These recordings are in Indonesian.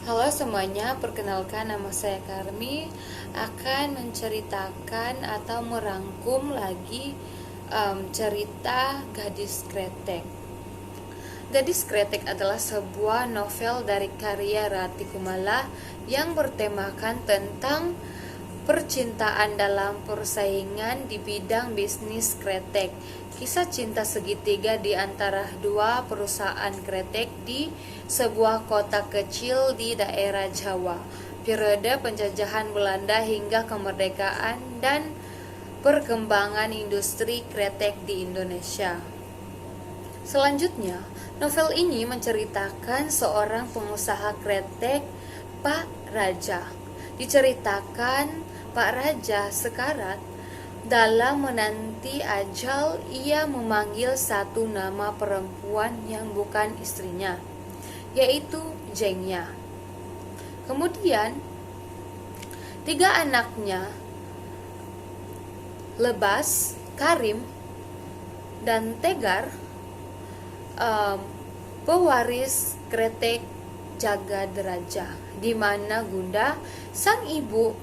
Halo semuanya, perkenalkan nama saya Karmi, akan menceritakan atau merangkum lagi cerita Gadis Kretek. Gadis Kretek adalah sebuah novel dari karya Rati Kumala yang bertemakan tentang percintaan dalam persaingan di bidang bisnis kretek. Kisah cinta segitiga di antara dua perusahaan kretek di sebuah kota kecil di daerah Jawa. Periode penjajahan Belanda hingga kemerdekaan dan perkembangan industri kretek di Indonesia. Selanjutnya, novel ini menceritakan seorang pengusaha kretek, Pak Raja. Diceritakan Pak Raja sekarat. Dalam menanti ajal, ia memanggil satu nama perempuan yang bukan istrinya, yaitu Jengnya. Kemudian, 3 anaknya, Lebas, Karim, dan Tegar, pewaris kretek Jagaderaja, di mana Gunda, sang ibu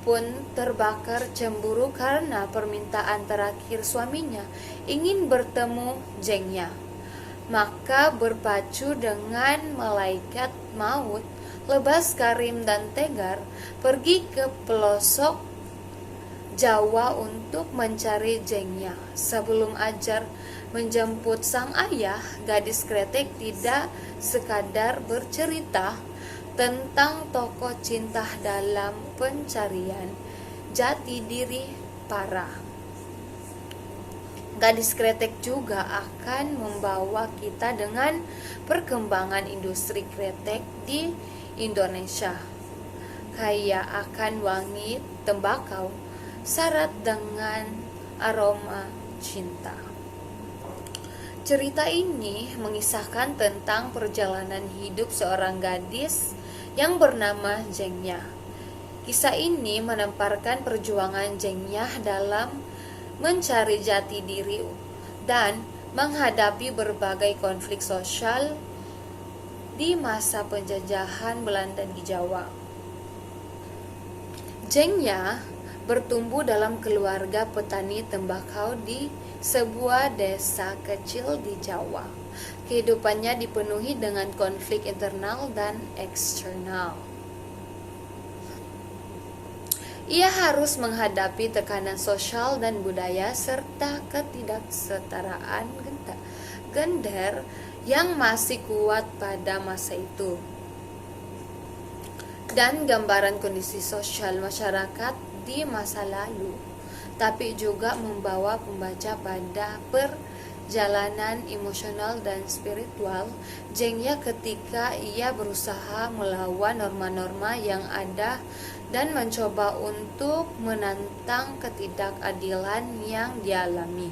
pun terbakar cemburu karena permintaan terakhir suaminya ingin bertemu Jengnya. Maka berpacu dengan malaikat maut, Lebas, Karim, dan Tegar pergi ke pelosok Jawa untuk mencari Jengnya. Sebelum ajal menjemput sang ayah, gadis kretek tidak sekadar bercerita tentang tokoh cinta dalam pencarian jati diri para. Gadis kretek juga akan membawa kita dengan perkembangan industri kretek di Indonesia, kaya akan wangi tembakau, syarat dengan aroma cinta. Cerita ini mengisahkan tentang perjalanan hidup seorang gadis yang bernama Jengnya. Kisah ini menemparkan perjuangan Jengnya dalam mencari jati diri dan menghadapi berbagai konflik sosial di masa penjajahan Belanda di Jawa. Jengnya bertumbuh dalam keluarga petani tembakau di sebuah desa kecil di Jawa. Kehidupannya dipenuhi dengan konflik internal dan eksternal. Ia harus menghadapi tekanan sosial dan budaya serta ketidaksetaraan gender yang masih kuat pada masa itu. Dan gambaran kondisi sosial masyarakat di masa lalu, tapi juga membawa pembaca pada perjalanan emosional dan spiritual Jengnya ketika ia berusaha melawan norma-norma yang ada dan mencoba untuk menantang ketidakadilan yang dialami.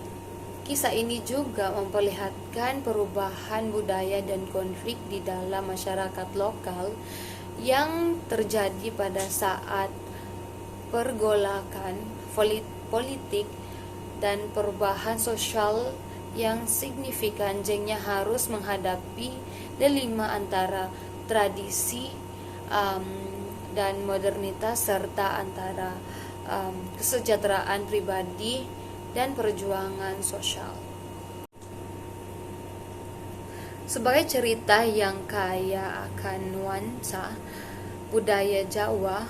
Kisah ini juga memperlihatkan perubahan budaya dan konflik di dalam masyarakat lokal yang terjadi pada saat pergolakan politik dan perubahan sosial yang signifikan. Jengnya harus menghadapi dilema antara tradisi dan modernitas serta antara kesejahteraan pribadi dan perjuangan sosial. Sebagai cerita yang kaya akan nuansa budaya Jawa,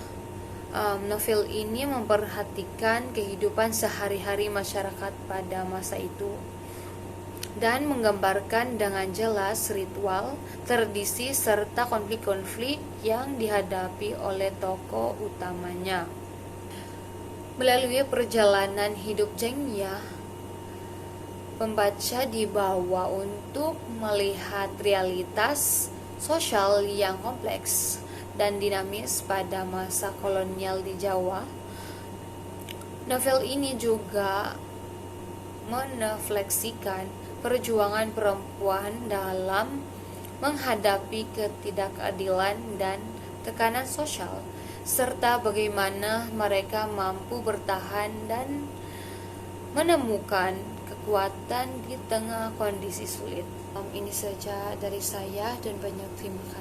novel ini memperhatikan kehidupan sehari-hari masyarakat pada masa itu dan menggambarkan dengan jelas ritual, tradisi, serta konflik-konflik yang dihadapi oleh tokoh utamanya. Melalui perjalanan hidup Jengnya, pembaca dibawa untuk melihat realitas sosial yang kompleks dan dinamis pada masa kolonial di Jawa. Novel ini juga merefleksikan perjuangan perempuan dalam menghadapi ketidakadilan dan tekanan sosial, serta bagaimana mereka mampu bertahan dan menemukan kekuatan di tengah kondisi sulit. Ini saja dari saya dan banyak terima kasih.